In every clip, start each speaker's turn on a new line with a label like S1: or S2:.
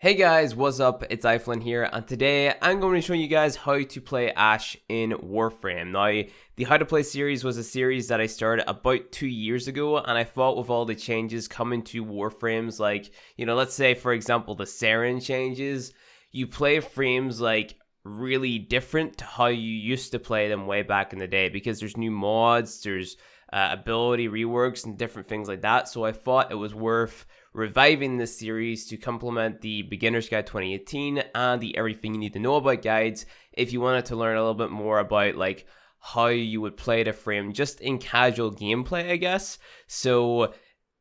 S1: Hey guys, what's up? It's iFlynn here, and today I'm going to show you guys how to play Ashe in Warframe. Now, the How to Play series was a series that I started about 2 years ago, and I thought with all the changes coming to Warframes, like, let's say, for example, the Saren changes, you play frames like really different to how you used to play them way back in the day, because there's new mods, there's ability reworks and different things like that. So I thought it was worth reviving this series to complement the Beginner's Guide 2018 and the Everything You Need to Know About guides if you wanted to learn a little bit more about like how you would play the frame just in casual gameplay, I guess. So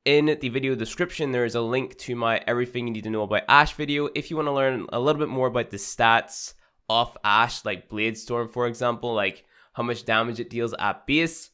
S1: in the video description, there is a link to my Everything You Need to Know About Ashe video if you want to learn a little bit more about the stats of Ashe, like Blade Storm, for example, like how much damage it deals at base.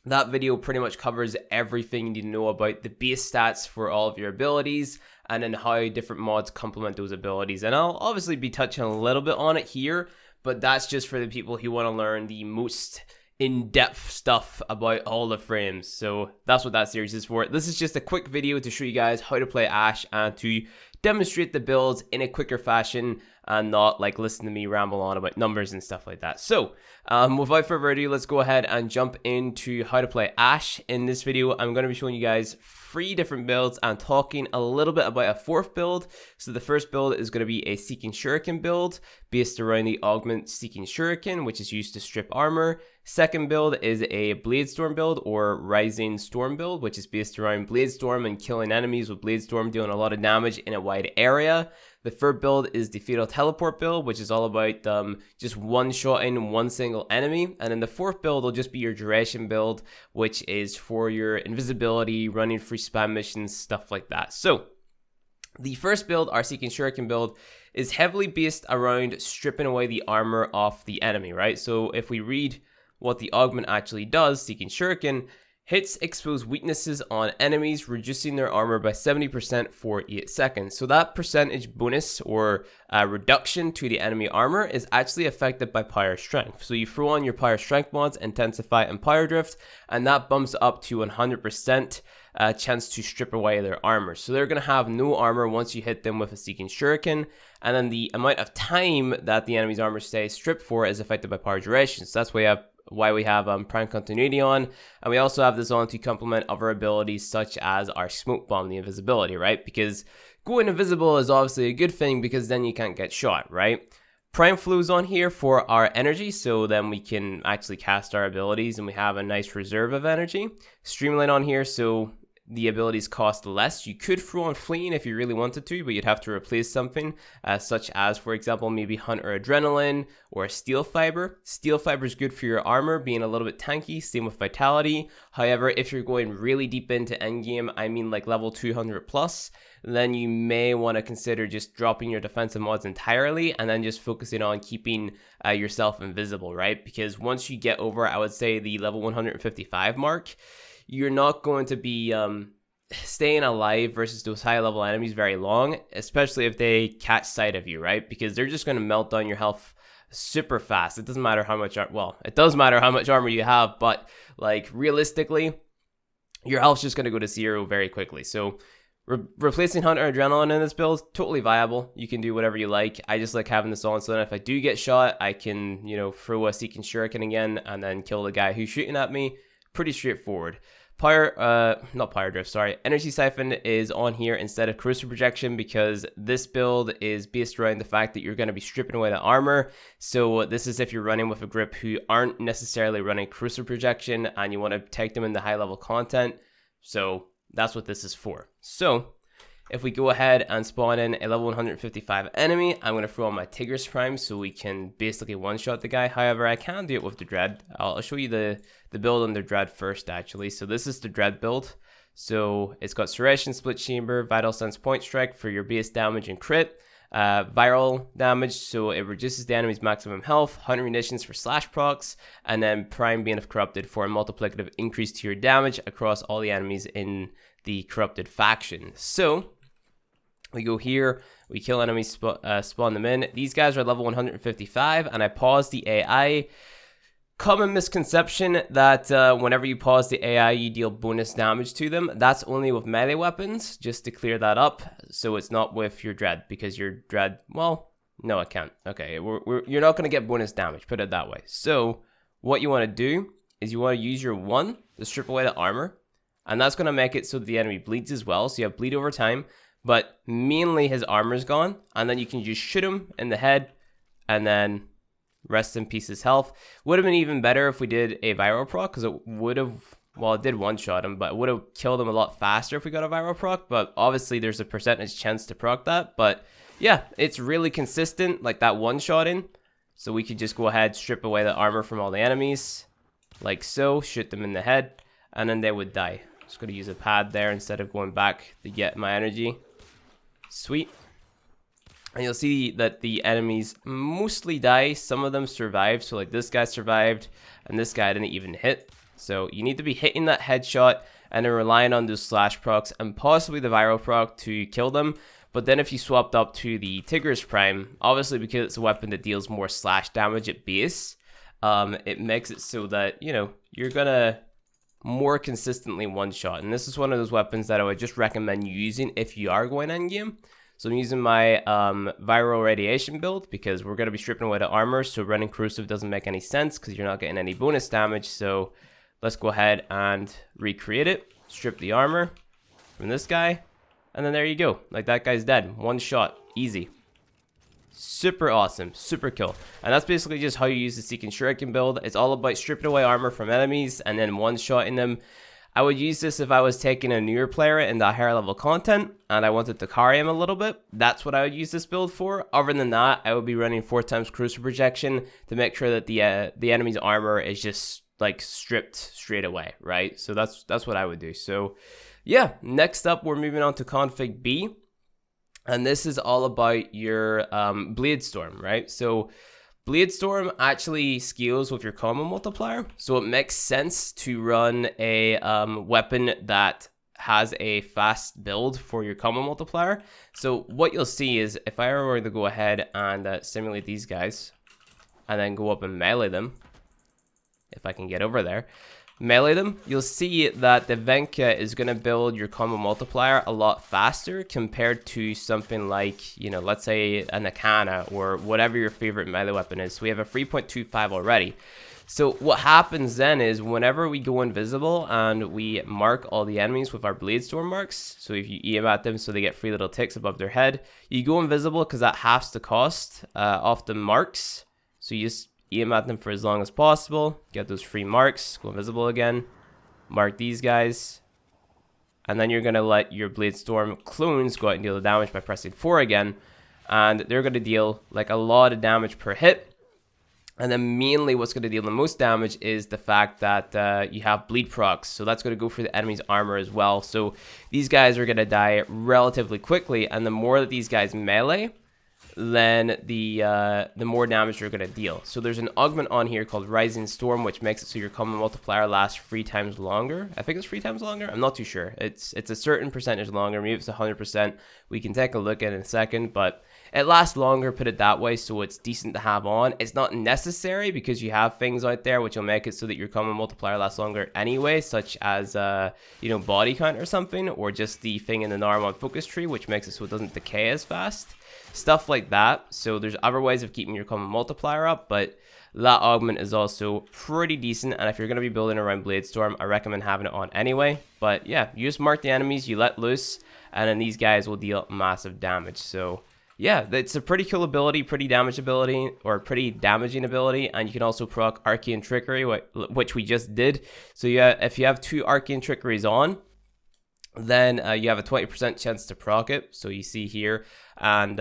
S1: That video pretty much covers everything you need to know about the base stats for all of your abilities and then how different mods complement those abilities. And I'll obviously be touching a little bit on it here, but that's just for the people who want to learn the most in-depth stuff about all the frames. So that's what that series is for. This is just a quick video to show you guys how to play Ashe and to demonstrate the builds in a quicker fashion and not like listen to me ramble on about numbers and stuff like that. So without further ado, let's go ahead and jump into how to play Ashe. In this video, I'm going to be showing you guys 3 different builds and talking a little bit about a 4th build. So the first build is going to be a Seeking Shuriken build based around the augment Seeking Shuriken, which is used to strip armor. Second build is a Blade Storm build or Rising Storm build, which is based around Blade Storm and killing enemies with Blade Storm, doing a lot of damage in a wide area. The third build is the Fatal Teleport build, which is all about just one-shotting one single enemy. And then the 4th build will just be your duration build, which is for your invisibility, running free spam missions, stuff like that. So the first build, our Seeking Shuriken build, is heavily based around stripping away the armor off the enemy, right? So if we read what the augment actually does, Seeking Shuriken hits expose weaknesses on enemies, reducing their armor by 70% for 8 seconds. So that percentage bonus or reduction to the enemy armor is actually affected by Power Strength. So you throw on your Power Strength mods, Intensify and Power Drift, and that bumps up to 100% chance to strip away their armor. So they're going to have no armor once you hit them with a Seeking Shuriken, and then the amount of time that the enemy's armor stays stripped for is affected by Power Duration. So that's why we have Prime Continuity on, and we also have this on to complement other abilities such as our Smoke Bomb, the invisibility, right? Because going invisible is obviously a good thing because then you can't get shot, right? Prime Flow's on here for our energy, so then we can actually cast our abilities and we have a nice reserve of energy. Streamline on here, so the abilities cost less. You could throw on Fleeing if you really wanted to, but you'd have to replace something, such as, for example, maybe Hunt or Adrenaline or Steel Fiber. Steel Fiber is good for your armor, being a little bit tanky, same with Vitality. However, if you're going really deep into endgame, I mean like level 200 plus, then you may want to consider just dropping your defensive mods entirely and then just focusing on keeping yourself invisible, right? Because once you get over, I would say, the level 155 mark, you're not going to be staying alive versus those high level enemies very long, especially if they catch sight of you, right? Because they're just going to melt down your health super fast. It doesn't matter how much, it does matter how much armor you have, but like realistically, your health's just going to go to 0 very quickly. So replacing Hunt or Adrenaline in this build, totally viable. You can do whatever you like. I just like having this on, so then if I do get shot, I can, throw a Seeking Shuriken again and then kill the guy who's shooting at me. Pretty straightforward. Energy Siphon is on here instead of Corrosive Projection because this build is based around the fact that you're going to be stripping away the armor. So this is if you're running with a grip who aren't necessarily running Corrosive Projection and you want to take them into high level content. So that's what this is for. So if we go ahead and spawn in a level 155 enemy, I'm going to throw on my Tigris Prime so we can basically one-shot the guy. However, I can do it with the Dread. I'll show you the build on the Dread first, actually. So this is the Dread build. So it's got Serration, Split Chamber, Vital Sense, Point Strike for your base damage and crit. Viral damage, so it reduces the enemy's maximum health. 100 munitions for slash procs. And then Prime Bane of Corrupted for a multiplicative increase to your damage across all the enemies in the Corrupted faction. So we go here, we kill enemies, spawn them in. These guys are level 155, and I pause the AI Common misconception that whenever you pause the AI, you deal bonus damage to them. That's only with melee weapons, just to clear that up. So it's not with your dread, because your dread, well, no, it can't. Okay, you're not going to get bonus damage, put it that way. So what you want to do is you want to use your 1 to strip away the armor. And that's going to make it so that the enemy bleeds as well. So you have bleed over time, but mainly his armor's gone. And then you can just shoot him in the head and then rest in peace his health. Would have been even better if we did a viral proc, because it would have, well, it did one-shot him, but it would have killed him a lot faster if we got a viral proc. But obviously there's a percentage chance to proc that. But yeah, it's really consistent, like that one-shotting. So we could just go ahead, strip away the armor from all the enemies, like so, shoot them in the head, and then they would die. Just going to use a pad there instead of going back to get my energy. Sweet. And you'll see that the enemies mostly die. Some of them survive. So like this guy survived and this guy didn't even hit. So you need to be hitting that headshot and then relying on those slash procs and possibly the viral proc to kill them. But then if you swapped up to the Tigris Prime, obviously because it's a weapon that deals more slash damage at base, it makes it so that, you know, you're going to more consistently one-shot. And this is one of those weapons that I would just recommend using if you are going endgame. So I'm using my viral radiation build because we're going to be stripping away the armor. So running corrosive doesn't make any sense because you're not getting any bonus damage. So let's go ahead and recreate it. Strip the armor from this guy. And then there you go. Like that guy's dead. One shot. Easy. Super awesome. Super kill. And that's basically just how you use the Seeking Shuriken build. It's all about stripping away armor from enemies and then one-shotting them. I would use this if I was taking a newer player in the higher level content and I wanted to carry him a little bit. That's what I would use this build for. Other than that, I would be running 4 times corrosive projection to make sure that the enemy's armor is just like stripped straight away, right? So that's what I would do. So yeah, next up we're moving on to config B. And this is all about your Blade Storm, right? So Blade Storm actually scales with your combo multiplier. So it makes sense to run a weapon that has a fast build for your combo multiplier. So what you'll see is if I were to go ahead and simulate these guys and then go up and melee them, if I can get over there, melee them, you'll see that the Venka is going to build your combo multiplier a lot faster compared to something like, you know, let's say a Nakana or whatever your favorite melee weapon is. So we have a 3.25 already. So what happens then is whenever we go invisible and we mark all the enemies with our Blade Storm marks, so if you aim at them so they get 3 little ticks above their head, you go invisible because that halves the cost off the marks. So you just aim at them for as long as possible, get those free marks, go invisible again, mark these guys, and then you're going to let your Blade Storm clones go out and deal the damage by pressing 4 again, and they're going to deal like a lot of damage per hit. And then mainly what's going to deal the most damage is the fact that you have bleed procs, so that's going to go for the enemy's armor as well. So these guys are going to die relatively quickly, and the more that these guys melee, then the more damage you're going to deal. So there's an augment on here called Rising Storm, which makes it so your combo multiplier lasts 3 times longer. I think it's 3 times longer. I'm not too sure. It's a certain percentage longer. Maybe it's 100%. We can take a look at it in a second, but it lasts longer, put it that way, so it's decent to have on. It's not necessary because you have things out there which will make it so that your combo multiplier lasts longer anyway, such as you know, body count or something, or just the thing in the Narmon focus tree, which makes it so it doesn't decay as fast. Stuff like that. So there's other ways of keeping your combo multiplier up, but that augment is also pretty decent. And if you're going to be building around Blade Storm, I recommend having it on anyway. But yeah, you just mark the enemies, you let loose, and then these guys will deal massive damage. So yeah, it's a pretty cool ability, pretty damaging ability, and you can also proc Arcane Trickery, which we just did. So yeah, if you have 2 Arcane Trickeries on, then you have a 20% chance to proc it. So you see here, and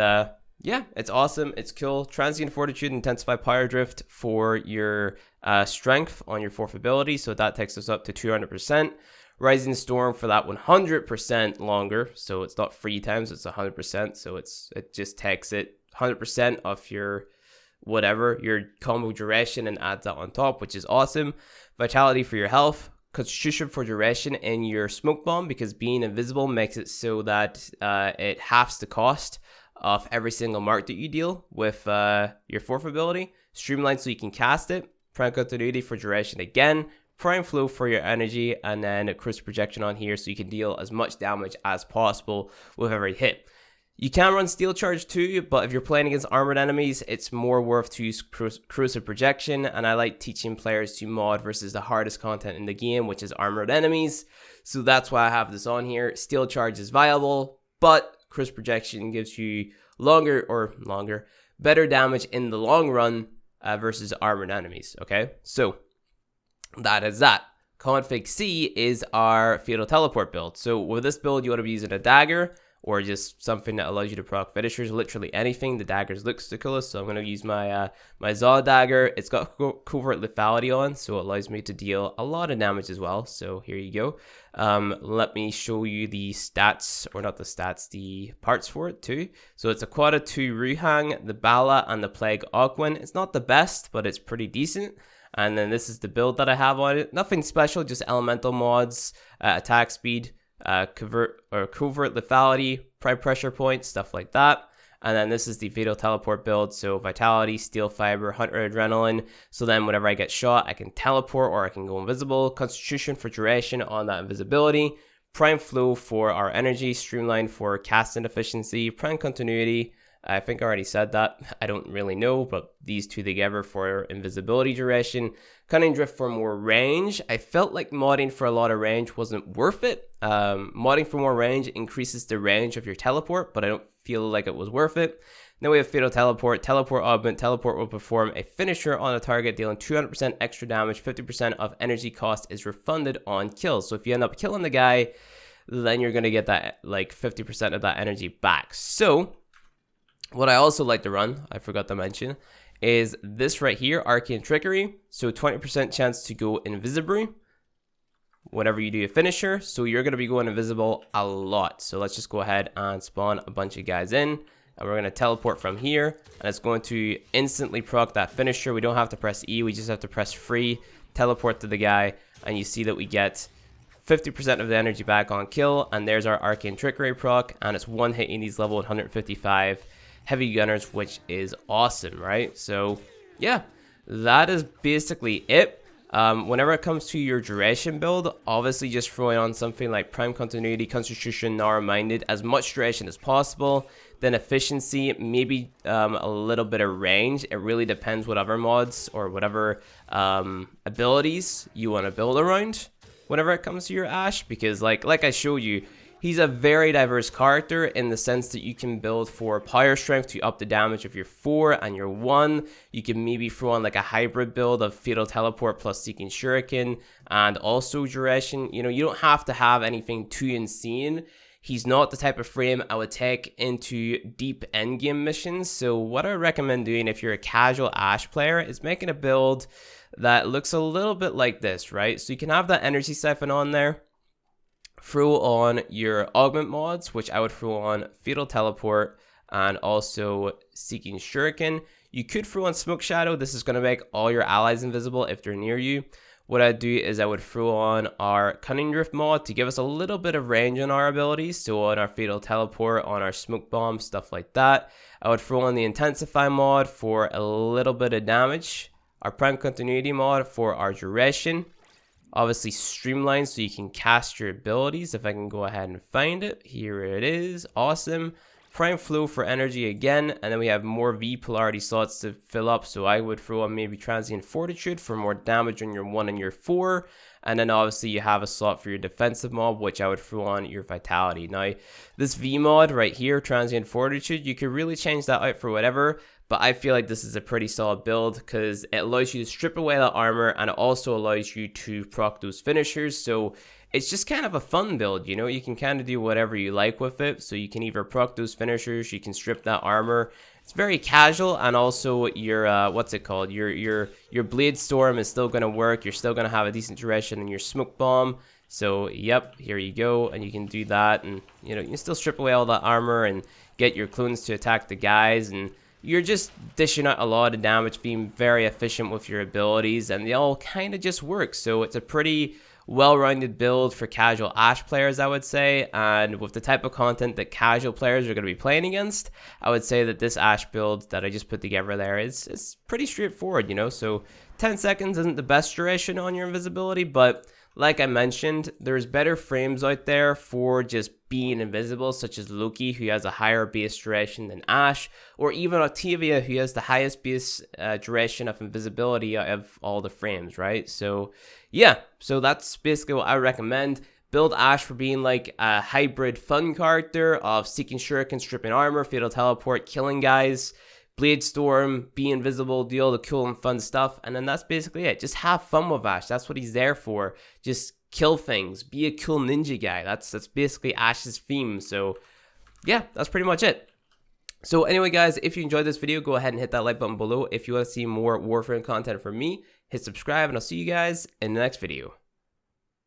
S1: yeah, it's awesome, it's cool. Transient Fortitude, Intensify Power Drift for your strength on your 4th ability, so that takes us up to 200%. Rising Storm for that 100% longer, so it's not 3 times, it's 100%, so it just takes it 100% of your whatever, your combo duration, and adds that on top, which is awesome. Vitality for your health, Constitution for duration in your smoke bomb, because being invisible makes it so that it halves the cost of every single mark that you deal with your 4th ability. Streamline so you can cast it. prime continuity for duration again, prime flow for your energy, and then crisp projection on here so you can deal as much damage as possible with every hit. You can run steel charge too, but if you're playing against armored enemies, it's more worth to use corrosive projection, and I like teaching players to mod versus the hardest content in the game, which is armored enemies. So that's why I have this on here. Steel charge is viable, but crisp projection gives you better damage in the long run versus armored enemies. Okay, so that is that. Config C is our fatal teleport build. So with this build, you want to be using a dagger, or just something that allows you to proc finishers, literally anything. The daggers looks the coolest, so I'm going to use my my Zaw dagger. It's got covert lethality on, so it allows me to deal a lot of damage as well. So here you go. Let me show you the stats, or not the stats, the parts for it too. So it's a Quada 2 Ruhang, the Bala, and the Plague Ogwin. It's not the best, but it's pretty decent. And then this is the build that I have on it. Nothing special, just elemental mods, attack speed, covert lethality, prime pressure points, stuff like that. And then this is the fatal teleport build, so vitality, steel fiber, hunter adrenaline. So then whenever I get shot, I can teleport or I can go invisible. Constitution for duration on that invisibility. Prime flow for our energy, streamline for casting efficiency, prime continuity. I think I already said that. I don't really know, but these two together for invisibility duration. Cunning drift for more range. I felt like modding for a lot of range wasn't worth it. Modding for more range increases the range of your teleport, but I don't feel like it was worth it. Then we have fatal teleport. Teleport augment. Teleport will perform a finisher on a target, dealing 200% extra damage. 50% of energy cost is refunded on kills. So if you end up killing the guy, then you're going to get that like 50% of that energy back. So what I also like to run, I forgot to mention, is this right here, Arcane Trickery. So 20% chance to go invisible whenever you do a finisher. So you're going to be going invisible a lot. So let's just go ahead and spawn a bunch of guys in. And we're going to teleport from here. And it's going to instantly proc that finisher. We don't have to press E. We just have to press free, teleport to the guy. And you see that we get 50% of the energy back on kill. And there's our Arcane Trickery proc. And it's one hit in these level 155 heavy gunners, which is awesome, right? So yeah, that is basically it. Whenever it comes to your duration build, obviously just throwing on something like prime continuity, constitution, narrow-minded, as much duration as possible. Then efficiency, maybe a little bit of range. It really depends what other mods or whatever abilities you want to build around whenever it comes to your Ashe, because like I showed you, he's a very diverse character in the sense that you can build for power strength to up the damage of your 4 and your 1. You can maybe throw on like a hybrid build of fatal teleport plus seeking shuriken and also duration. You know, you don't have to have anything too insane. He's not the type of frame I would take into deep endgame missions. So what I recommend doing if you're a casual Ashe player is making a build that looks a little bit like this, right? So you can have that energy siphon on there. Throw on your augment mods, which I would throw on fatal teleport and also seeking shuriken. You could throw on smoke shadow. This is going to make all your allies invisible if they're near you. What I'd do is I would throw on our cunning drift mod to give us a little bit of range on our abilities. So on our fatal teleport, on our smoke bomb, stuff like that. I would throw on the intensify mod for a little bit of damage. Our prime continuity mod for our duration. Obviously streamlined so you can cast your abilities. If I can go ahead and find it, here it is. Awesome. Prime flow for energy again, and then we have more V polarity slots to fill up. So I would throw on maybe transient fortitude for more damage on your 1 and your 4, and then obviously you have a slot for your defensive mod, which I would throw on your vitality. Now this V mod right here, transient fortitude, you could really change that out for whatever. But I feel like this is a pretty solid build because it allows you to strip away that armor and it also allows you to proc those finishers. So it's just kind of a fun build, you know, you can kind of do whatever you like with it. So you can either proc those finishers, you can strip that armor. It's very casual, and also your what's it called? Your blade storm is still gonna work. You're still gonna have a decent duration in your smoke bomb. So yep, here you go, and you can do that, and you know, you can still strip away all that armor and get your clones to attack the guys, and you're just dishing out a lot of damage, being very efficient with your abilities, and they all kind of just work. So it's a pretty well-rounded build for casual Ashe players, I would say. And with the type of content that casual players are going to be playing against, I would say that this Ashe build that I just put together there is pretty straightforward, you know. So 10 seconds isn't the best duration on your invisibility, but like I mentioned, there's better frames out there for just being invisible, such as Loki, who has a higher base duration than Ashe, or even Octavia, who has the highest base duration of invisibility out of all the frames, right? So yeah, so that's basically what I recommend. Build Ashe for being like a hybrid fun character of seeking Shuriken, stripping armor, fatal teleport, killing guys, Blade Storm, be invisible, do all the cool and fun stuff, and then that's basically it. Just have fun with Ashe. That's what he's there for. Just kill things. Be a cool ninja guy. That's basically Ashe's theme. So yeah, that's pretty much it. So anyway, guys, if you enjoyed this video, go ahead and hit that like button below. If you want to see more Warframe content from me, hit subscribe, and I'll see you guys in the next video.